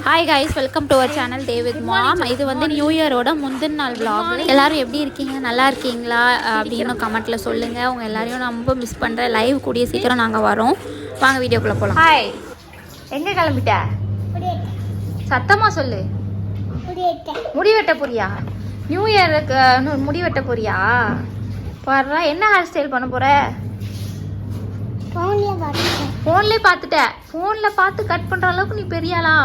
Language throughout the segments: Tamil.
Hi guys, welcome to our channel day with mom. இது வந்து நியூ இயரோட முந்தின நாள் vlog. எல்லாரும் எப்படி இருக்கீங்க, நல்லா இருக்கீங்களா அப்படின்னு கமெண்ட்டில் சொல்லுங்கள். உங்கள் எல்லாரையும் நான் ரொம்ப மிஸ் பண்ணுறேன். லைவ் கூடிய சீக்கிரம் நாங்கள் வரோம். வாங்க வீடியோக்குள்ளே போகலாம். ஹாய், எங்கே கிளம்பிட்ட? சத்தமாக சொல்லு. முடி வெட்ட போறியா? நியூ இயருக்கு முடி வெட்ட போறியா? வர்றா, என்ன ஹேர் ஸ்டைல் பண்ண போகிற? ஃபோன்லேயே பார்த்துட்டேன். ஃபோனில் பார்த்து கட் பண்ணுற அளவுக்கு நீ பெரியாளா?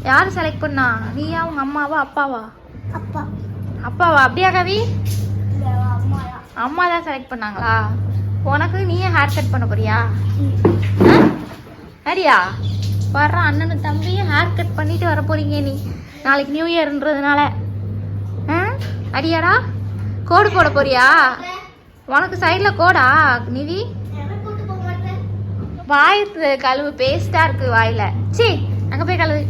யார் செலக்ட் பண்ணா? நீயா, உங்க அம்மாவா அப்பாவா? அப்பாவா? அப்படியா கவி? அம்மா தான் செலக்ட் பண்ணாங்களா? உனக்கு நீயே ஹேர் கட் பண்ண போறியா? சரியா? வர்ற அண்ணனு தம்பியும் ஹேர் கட் பண்ணிட்டு வர போறீங்க. நீ நாளைக்கு நியூ இயர்ன்றதுனால அடியாடா கோடு போட போறியா? உனக்கு சைடில் கோடா நிவி? வாய் கழுவு, பேஸ்டா இருக்கு வாயில. சி, அங்க போய் கழுவு.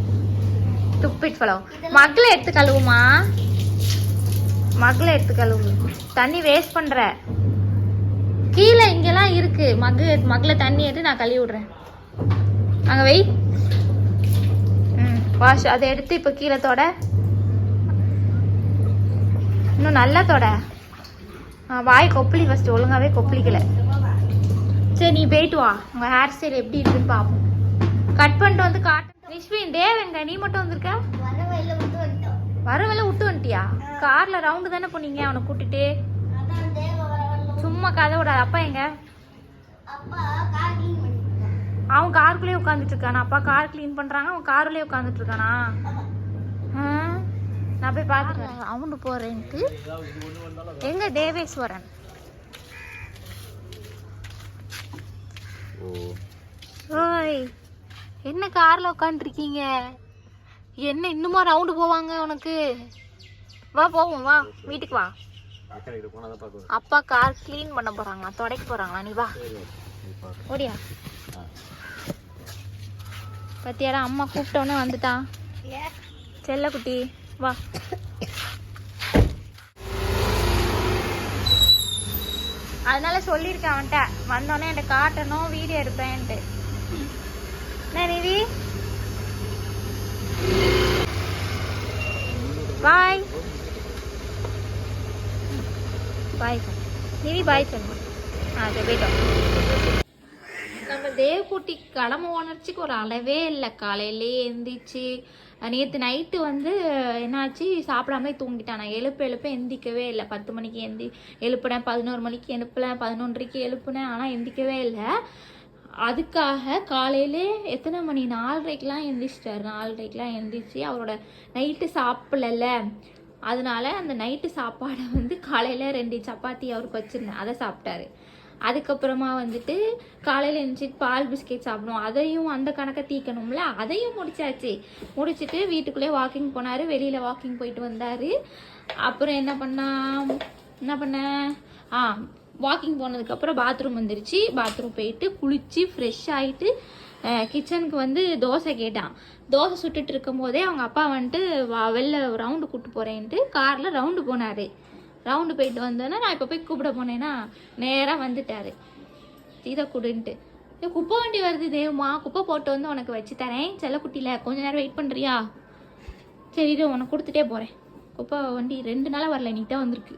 துப்பிட் ஃபலோ. மக்களை எடுத்து கழுவுமா, மக்களை எடுத்து கழுவு. தண்ணி வேஸ்ட் பண்ற. கீழே இங்கெல்லாம் இருக்கு மக்களை தண்ணி எடுத்து நான் கழுவி விடுறேன். அங்க வை. வாஷ். அதை எடுத்து இப்ப கீழே தொட. இன்னும் நல்லா தொட. வாய் கொப்பளி ஃபர்ஸ்ட். ஒழுங்காவே கொப்பளிக்கல. சரி, நீ போயிட்டு வா. உங்க ஹேர் ஸ்டைல் எப்படி இருக்குன்னு பாப்போம். கட் பண்ணிட்டு வந்து காட்டு. நிஷ்வின், தேவ் எங்க? நீ மட்டும் வந்திருக்க? வரவேல விட்டு வந்துட்டியா? கார்ல ரவுண்டு தானே போனீங்க அவனை கூட்டிட்டு? சும்மா கதை விடாது. அப்பா எங்க? அவன் காருக்குள்ளேயே உட்காந்துட்டு இருக்கானா? அப்பா கார் கிளீன் பண்றாங்க, அவன் காருலயே உட்காந்துட்டு இருக்கானா? நான் போய் பாத்துட்டேன். அவனு போறேன்ட்டு. எங்க தேவேஸ்வரன்? ஓய், என்ன கார்ல உட்காந்துருக்கீங்க? என்ன இன்னுமா ரவுண்டு போவாங்க உனக்கு? வா போவோம், வா வீட்டுக்கு வா. அப்பா கார் கிளீன் பண்ண போறாங்களா, துடைக்க போறாங்களா? நீ வா, ஓடியா. பத்தியாரா, அம்மா கூப்பிட்டோன்னே வந்துட்டான் செல்ல குட்டி. வா. அதனால சொல்லியிருக்கேன் அவன்கிட்ட, வந்தோடனே என்கிட்ட காட்டணும், வீடியோ எடுப்பேன்ட்டு. நிவி பாய். பாய் நிவி, பாய் சொல்லு. போயிட்டோம். நம்ம தேவக்குட்டி கடமை உணர்ச்சிக்கு ஒரு அளவே இல்லை. காலையிலே எழுந்திரிச்சு நேற்று நைட்டு வந்து என்னாச்சு, சாப்பிடாமலே தூங்கிட்டான். நான் எழுப்ப எந்திக்கவே இல்லை. 10 மணிக்கு எழுப்புனேன், 11 மணிக்கு எழுப்புனேன், 11:30க்கு எழுப்புனேன். ஆனால் எந்திக்கவே இல்லை. அதுக்காக காலையிலே எத்தனை மணி, 4:30க்கெலாம் எழுந்திரிச்சிட்டாரு. 4:30க்கெலாம் எழுந்திரிச்சு அவரோட நைட்டு சாப்பிடல. அதனால அந்த நைட்டு சாப்பாடை வந்து காலையில் 2 சப்பாத்தி அவருக்கு வச்சுருந்தேன், அதை சாப்பிட்டாரு. அதுக்கப்புறமா வந்துட்டு காலையில் எழுந்திரிச்சிட்டு பால் பிஸ்கெட் சாப்பிடுவோம், அதையும் அந்த கணக்கை தீக்கணும்ல, அதையும் முடிச்சாச்சு. முடிச்சுட்டு வீட்டுக்குள்ளே வாக்கிங் போனார். வெளியில் வாக்கிங் போயிட்டு வந்தார். அப்புறம் என்ன பண்ணேன், வாக்கிங் போனதுக்கப்புறம் பாத்ரூம் வந்துருச்சு. பாத்ரூம் போயிட்டு குளித்து ஃப்ரெஷ் ஆகிட்டு கிச்சனுக்கு வந்து தோசை கேட்டான். தோசை சுட்டுட்டு இருக்கும் போதே அவங்க அப்பா வந்துட்டு வெளில ரவுண்டு கூப்பிட்டு போகிறேன்ட்டு காரில் ரவுண்டு போனார். ரவுண்டு போயிட்டு வந்தோன்னா நான் இப்போ போய் கூப்பிட போனேன்னா நேராக வந்துட்டார். இதை கொடுன்ட்டு. குப்பை வண்டி வருது தேவமா, குப்பை போட்டு வந்து உனக்கு வச்சு தரேன் செல்லக்குட்டியில், கொஞ்ச நேரம் வெயிட் பண்ணுறியா? சரி, இது உனக்கு கொடுத்துட்டே போகிறேன். குப்பை வண்டி 2 நாளாக வரல, நீட்டாக வந்திருக்கு.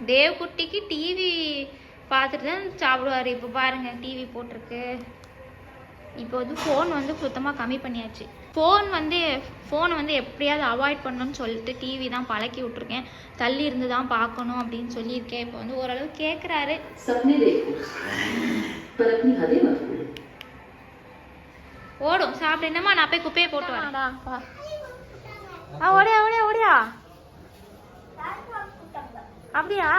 தேவக்குட்டிக்கு டிவி பார்த்துட்டு தான் சாப்பிடுவார். இப்போ பாருங்கள், டிவி போட்டிருக்கு. இப்போ வந்து ஃபோன் வந்து சுத்தமாக கம்மி பண்ணியாச்சு. ஃபோனை வந்து எப்படியாவது அவாய்ட் பண்ணணும்னு சொல்லிட்டு டிவி தான் பழக்கி விட்ருக்கேன். தள்ளி இருந்து தான் பார்க்கணும் அப்படின்னு சொல்லியிருக்கேன். இப்போ வந்து ஓரளவு கேட்குறாரு. ஓடும் சாப்பிடு. என்னம்மா, நான் போய் குப்பையை போட்டு வரேன்டா. ஓடியா. அப்படியா?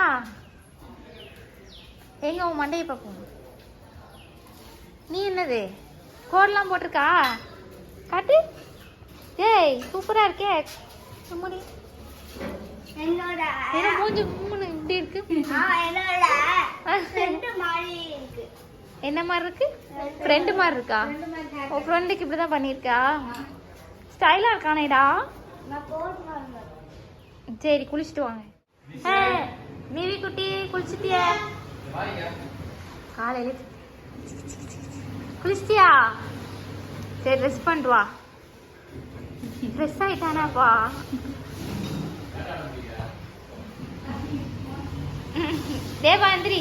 எங்க உன் மண்டையை பார்ப்போம். நீ என்னது கோடெல்லாம் போட்டிருக்கா? காட்டு. ஏய், சூப்பரா இருக்கே. மூஞ்சி இப்படி இருக்கு. என்ன மாதிரி இருக்கு? ஃப்ரெண்டு மாதிரி இருக்கா? உன் ஃப்ரெண்டுக்கு இப்படிதான் பண்ணியிருக்கா? ஸ்டைலா இருக்கானேடா. சரி, குளிச்சுட்டு வாங்க. நிவி குட்டி, குளிச்சுட்டிய? காலையில குளிச்சிட்டியா? சரி, ரெஸ்ட் பண்ணிட்டு வா. ஃப்ரெஷ் ஆயிட்டானாப்பா. தேவா எந்திரி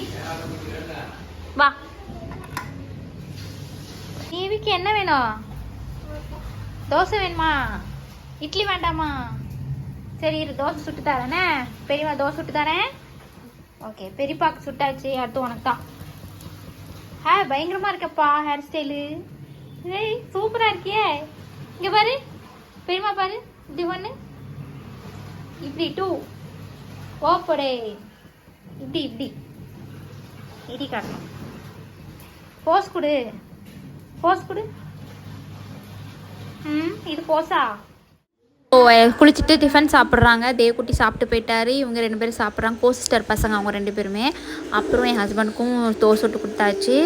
வா. தேவிக்கு என்ன வேணும்? தோசை வேணுமா? இட்லி வேண்டாமா? சரி இரு, தோசை சுட்டு தரேனே. பெரியம்மா தோசை சுட்டு தரேன். ஓகே, பெரியப்பாக்கு சுட்டாச்சு. அடுத்து உனக்கு தான். பயங்கரமா இருக்கப்பா ஹேர் ஸ்டைலு. ஏய் சூப்பரா இருக்கியே. இங்க பாரு பெரியம்மா, பாரு இப்படி ஒன்று, இப்படி டூ ஓப்படே, இப்படி இப்படி இடி காட்டணும். போஸ் கொடு, போஸ் கொடு. இது போஸா? குளிச்சுட்டு டிஃபன் சாப்பிட்றாங்க. தேவக்குட்டி சாப்பிட்டு போயிட்டாரு. இவங்க 2 பேரும் சாப்பிட்றாங்க. கோசிஸ்டர் பசங்க அவங்க 2 பேருமே. அப்புறம் என் ஹஸ்பண்டுக்கும் தோசை விட்டு கொடுத்தாச்சு.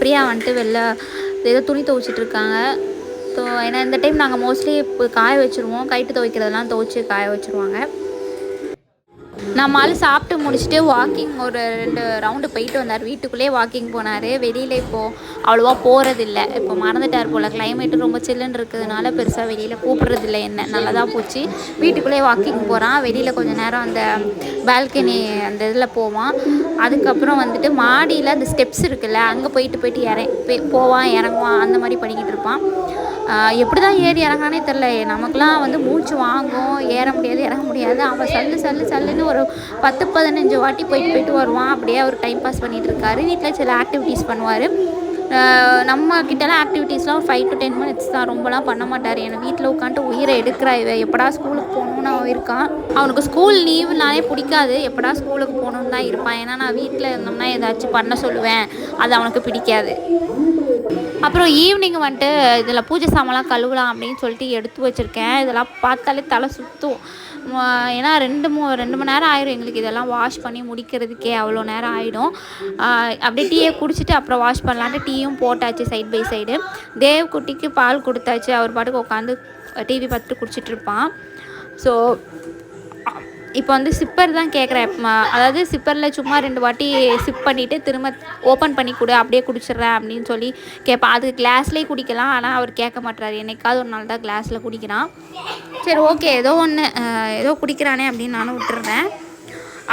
பிரியா வந்துட்டு வெளில ஏதோ துணி துவைச்சிட்ருக்காங்க. ஏன்னா இந்த டைம் நாங்கள் மோஸ்ட்லி இப்போ காய வச்சுருவோம். கைட்டு துவைக்கிறதெல்லாம் துவைச்சி காய வச்சுருவாங்க. நம்மளால சாப்பிட்டு முடிச்சுட்டு வாக்கிங் ஒரு 2 ரவுண்டு போயிட்டு வந்தார். வீட்டுக்குள்ளேயே வாக்கிங் போனார். வெளியில் இப்போது அவ்வளோவா போகிறதில்ல. இப்போ மறந்துட்டார் போல். கிளைமேட்டு ரொம்ப சில்லுன்னு இருக்கிறதுனால பெருசாக வெளியில் கூப்பிட்றதில்ல. என்ன நல்லா தான் போச்சு. வீட்டுக்குள்ளேயே வாக்கிங் போகிறான். வெளியில் கொஞ்சம் நேரம் அந்த பால்கனி அந்த இதில் போவான். அதுக்கப்புறம் வந்துட்டு மாடியில் அந்த ஸ்டெப்ஸ் இருக்குல்ல, அங்கே போயிட்டு போவான், இறங்குவான், அந்த மாதிரி பண்ணிக்கிட்டு இருப்பான். எப்படி தான் ஏறி இறங்கானே தெரில. நமக்குலாம் வந்து மூச்சு வாங்கும், ஏற முடியாது, இறங்க முடியாது. அவன் சல்லுன்னு ஒரு 10-15 வாட்டி போயிட்டு வருவான். அப்படியே அவர் டைம் பாஸ் பண்ணிகிட்டு இருக்காரு. வீட்டில் சில ஆக்டிவிட்டீஸ் பண்ணுவார். நம்ம கிட்டலாம் ஆக்டிவிட்டீஸ்லாம் ஒரு 5 to 10 minutes தான், ரொம்பலாம் பண்ண மாட்டார். எனக்கு வீட்டில் உட்காந்துட்டு உயிரை எடுக்கிறா இவ. எப்படா ஸ்கூலுக்கு போகணுன்னு அவன் இருக்கான். அவனுக்கு ஸ்கூல் லீவுனாலே பிடிக்காது. எப்படா ஸ்கூலுக்கு போகணுன்னு தான் இருப்பான். ஏன்னா நான் வீட்டில் இருந்தோம்னா ஏதாச்சும் பண்ண சொல்லுவேன், அது அவனுக்கு பிடிக்காது. அப்புறம் ஈவினிங் வந்துட்டு இதில் பூஜை சாமான்லாம் கழுவலாம் அப்படின்னு சொல்லிட்டு எடுத்து வச்சுருக்கேன். இதெல்லாம் பார்த்தாலே தலை சுற்றும். ஏன்னா 2 மணி நேரம் ஆயிடும் எங்களுக்கு இதெல்லாம் வாஷ் பண்ணி முடிக்கிறதுக்கே. அவ்வளோ நேரம் ஆகிடும். அப்படியே டீயை குடிச்சிட்டு அப்புறம் வாஷ் பண்ணலான்ட்டு டீயும் போட்டாச்சு சைட் பை சைடு. தேவ்குட்டிக்கு பால் கொடுத்தாச்சு. அவர் பாட்டுக்கு உட்காந்து டிவி பார்த்துட்டு குடிச்சிட்ருப்பான். ஸோ இப்போ வந்து சிப்பர் தான் கேட்குறேன். அதாவது சிப்பரில் சும்மா 2 வாட்டி சிப் பண்ணிவிட்டு திரும்ப ஓப்பன் பண்ணி கொடு, அப்படியே குடிச்சிட்றேன் அப்படின்னு சொல்லி கேட்பான். அது கிளாஸ்லேயே குடிக்கலாம். ஆனால் அவர் கேட்க மாட்டார். என்னைக்காவது ஒரு நாள் தான் கிளாஸில் குடிக்கிறான். சரி ஓகே, ஏதோ குடிக்கிறானே அப்படின்னு நானும் விட்டுறேன்.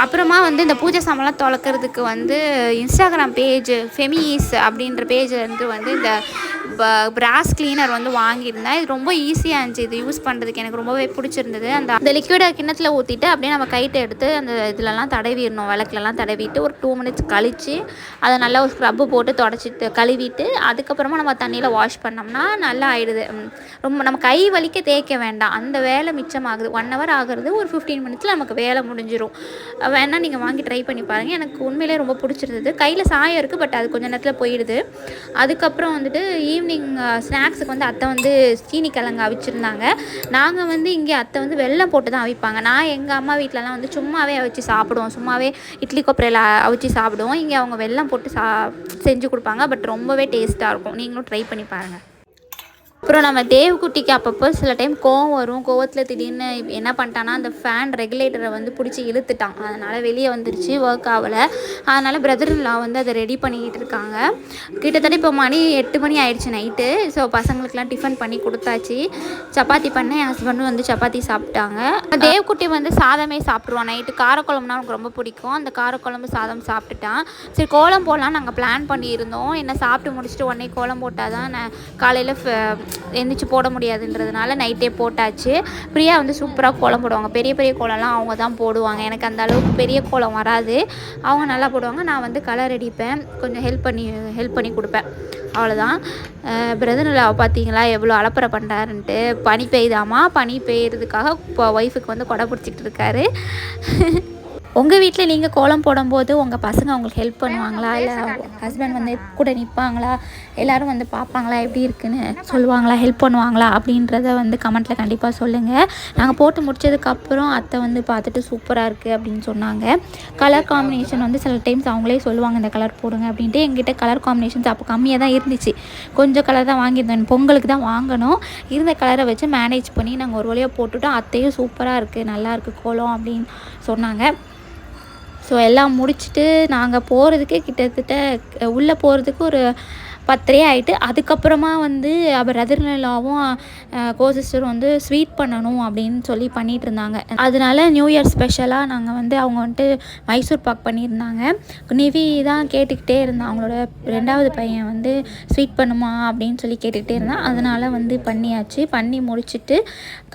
அப்புறமா வந்து இந்த பூஜை சாமான்லாம் துலக்கிறதுக்கு வந்து இன்ஸ்டாகிராம் பேஜ் ஃபெமிஸ் அப்படின்ற பேஜ்லேருந்து வந்து இந்த பிராஸ் கிளீனர் வந்து வாங்கியிருந்தேன். இது ரொம்ப ஈஸியாக இருந்துச்சு. இது யூஸ் பண்ணுறதுக்கு எனக்கு ரொம்பவே பிடிச்சிருந்தது. அந்த லிக்விடை கிண்ணத்தில் ஊற்றிட்டு அப்படியே நம்ம கைட்டை எடுத்து அந்த இதிலலாம் தடவிடணும். விளக்குலலாம் தடவிட்டு ஒரு 2 minutes கழித்து அதை நல்லா ஒரு ஸ்க்ரப்பு போட்டு தொடச்சிட்டு கழுவிட்டு அதுக்கப்புறமா நம்ம தண்ணியில் வாஷ் பண்ணோம்னா நல்லா ஆகிடுது. ரொம்ப நம்ம கை வலிக்க தேய்க்க வேண்டாம். அந்த வேலை மிச்சமாகுது. 1 hour ஆகிறது ஒரு 15 minutes நமக்கு வேலை முடிஞ்சிடும். வேணால் நீங்கள் வாங்கி ட்ரை பண்ணி பாருங்கள். எனக்கு உண்மையிலே ரொம்ப பிடிச்சிருந்தது. கையில் சாயம் இருக்குது, பட் அது கொஞ்சம் நேரத்தில் போயிடுது. அதுக்கப்புறம் வந்துட்டு ஈவினிங் ஸ்நாக்ஸுக்கு வந்து அத்தை வந்து சீனி கிழங்கு அவிச்சிருந்தாங்க. நாங்கள் வந்து இங்கே அத்தை வந்து வெல்லம் போட்டு தான் அவிப்பாங்க. நான் எங்கள் அம்மா வீட்டிலலாம் வந்து சும்மாவே அவிச்சு சாப்பிடுவோம். சும்மாவே இட்லி கொப்பரையில் அவிச்சு சாப்பிடுவோம். இங்கே அவங்க வெல்லம் போட்டு செஞ்சு கொடுப்பாங்க. பட் ரொம்பவே டேஸ்ட்டாக இருக்கும். நீங்களும் ட்ரை பண்ணி பாருங்கள். அப்புறம் நம்ம தேவ்குட்டிக்கு அப்பப்போ சில டைம் கோவம் வரும். கோவத்தில் திடீர்னு என்ன பண்ணிட்டான்னா அந்த ஃபேன் ரெகுலேட்டரை வந்து பிடிச்சி இழுத்துட்டான். அதனால் வெளியே வந்துருச்சு, ஒர்க் ஆகலை. அதனால் பிரதர்-இன்-லா வந்து அதை ரெடி பண்ணிக்கிட்டு இருக்காங்க. கிட்டத்தட்ட இப்போ மணி 8 மணி ஆயிடுச்சு நைட்டு. ஸோ பசங்களுக்குலாம் டிஃபன் பண்ணி கொடுத்தாச்சு. சப்பாத்தி பண்ணேன். என் ஹஸ்பண்டும் வந்து சப்பாத்தி சாப்பிட்டாங்க. தேவ்குட்டி வந்து சாதமே சாப்பிட்ருவான். நைட்டு காரக்குழம்புனா அவனுக்கு ரொம்ப பிடிக்கும். அந்த காரக்குழம்பு சாதம் சாப்பிட்டுட்டான். சரி கோலம் போடலாம் நாங்கள் பிளான் பண்ணியிருந்தோம். என்ன சாப்பிட்டு முடிச்சுட்டு உடனே கோலம் போட்டால் தான் நான் காலையில் எந்திரிச்சு போட முடியாதுன்றதுனால நைட்டே போட்டாச்சு. பிரியா வந்து சூப்பராக கோலம் போடுவாங்க. பெரிய பெரிய கோலம்லாம் அவங்க தான் போடுவாங்க. எனக்கு அந்த அளவுக்கு பெரிய கோலம் வராது. அவங்க நல்லா போடுவாங்க. நான் வந்து கலர் அடிப்பேன், கொஞ்சம் ஹெல்ப் பண்ணி கொடுப்பேன். அவ்வளோதான். பிரதர்-இன்-லா பார்த்தீங்களா எவ்வளோ அலப்பறை பண்ணுறாருன்ட்டு. பனி பெய்தாமா, பனி பெய்யறதுக்காக இப்போ ஒய்ஃபுக்கு வந்து கொடை பிடிச்சிட்டு இருக்காரு. உங்கள் வீட்டில் நீங்கள் கோலம் போடும்போது உங்கள் பசங்க உங்களுக்கு ஹெல்ப் பண்ணுவாங்களா, இல்லை ஹஸ்பண்ட் வந்து கூட நிற்பாங்களா, எல்லோரும் வந்து பார்ப்பாங்களா, எப்படி இருக்குன்னு சொல்லுவாங்களா, ஹெல்ப் பண்ணுவாங்களா அப்படின்றத வந்து கமெண்ட்டில் கண்டிப்பாக சொல்லுங்கள். நாங்கள் போட்டு முடித்ததுக்கப்புறம் அத்தை வந்து பார்த்துட்டு சூப்பராக இருக்குது அப்படின்னு சொன்னாங்க. கலர் காம்பினேஷன் வந்து சில டைம்ஸ் அவங்களே சொல்லுவாங்க இந்த கலர் போடுங்க அப்படின்ட்டு. எங்கிட்ட கலர் காம்பினேஷன்ஸ் அப்போ கம்மியாக தான் இருந்துச்சு. கொஞ்சம் கலர் தான் வாங்கியிருந்தோம். பொங்கலுக்கு தான் வாங்கணும். இருந்த கலரை வச்சு மேனேஜ் பண்ணி நாங்கள் ஒரு வழியாக போட்டுவிட்டோம். அத்தையும் சூப்பராக இருக்குது, நல்லாயிருக்கு கோலம் அப்படின்னு சொன்னாங்க. ஸோ எல்லாம் முடிச்சுட்டு நாங்கள் போகிறதுக்கே கிட்டத்தட்ட உள்ளே போகிறதுக்கு ஒரு 10:30 ஆகிட்டு. அதுக்கப்புறமா வந்து பிரதர்லாவும் கோசிஸ்டரும் வந்து ஸ்வீட் பண்ணணும் அப்படின்னு சொல்லி பண்ணிகிட்டு இருந்தாங்க. அதனால நியூ இயர் ஸ்பெஷலாக நாங்கள் வந்து அவங்க வந்துட்டு மைசூர் பாக் பண்ணியிருந்தாங்க. நிவி தான் கேட்டுக்கிட்டே இருந்தான், அவங்களோட 2வது பையன் வந்து ஸ்வீட் பண்ணுமா அப்படின்னு சொல்லி கேட்டுக்கிட்டே இருந்தான். அதனால் வந்து பண்ணியாச்சு. பண்ணி முடிச்சுட்டு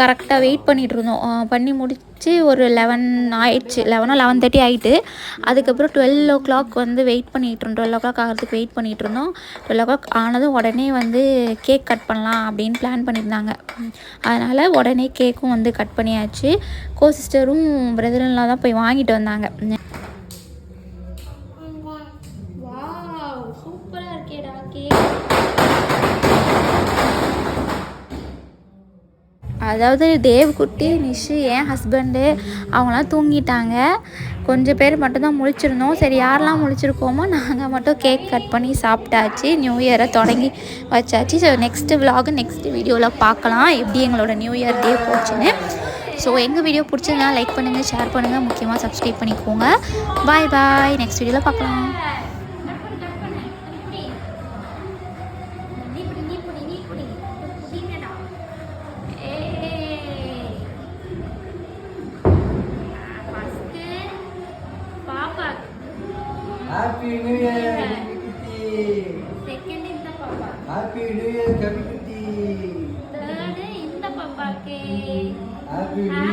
கரெக்டாக வெயிட் பண்ணிகிட்டு இருந்தோம். பண்ணி முடிச்சு ஒரு 11 ஆயிடுச்சு, 11:30 ஆகிட்டு. அதுக்கப்புறம் 12 o'clock வந்து வெயிட் பண்ணிகிட்டு இருந்தோம். 12 o'clock ஆகிறதுக்கு வெயிட் பண்ணிகிட்டு இருந்தோம். 12 o'clock ஆனதும் உடனே வந்து கேக் கட் பண்ணலாம் அப்படின்னு பிளான் பண்ணியிருந்தாங்க. அதனால் உடனே கேக்கும் வந்து கட் பண்ணியாச்சு. கோசிஸ்டரும் பிரதர்லாம் தான் போய் வாங்கிட்டு வந்தாங்க. சூப்பராக இருக்கேடா கேக். அதாவது தேவ்குட்டி, நிஷு, என் ஹஸ்பண்டு அவங்களாம் தூங்கிட்டாங்க. கொஞ்சம் பேர் மட்டும்தான் முழிச்சிருந்தோம். சரி, யாரெல்லாம் முழிச்சிருக்கோமோ நாங்கள் மட்டும் கேக் கட் பண்ணி சாப்பிட்டாச்சு. நியூ இயரை தொடங்கி வச்சாச்சு. ஸோ நெக்ஸ்ட்டு விலாக் நெக்ஸ்ட் வீடியோவில் பார்க்கலாம் எப்படி எங்களோட நியூ இயர் டே போச்சுன்னு. ஸோ எங்கள் வீடியோ பிடிச்சதுனா லைக் பண்ணுங்கள், ஷேர் பண்ணுங்கள், முக்கியமாக சப்ஸ்கிரைப் பண்ணிக்கோங்க. பாய் பாய், நெக்ஸ்ட் வீடியோவில் பார்க்கலாம். Happy New Year, Kabikuti. Second இந்த பாப்பா. Happy New Year, Kabikuti. Third இந்த பாப்பாக்கு. Happy New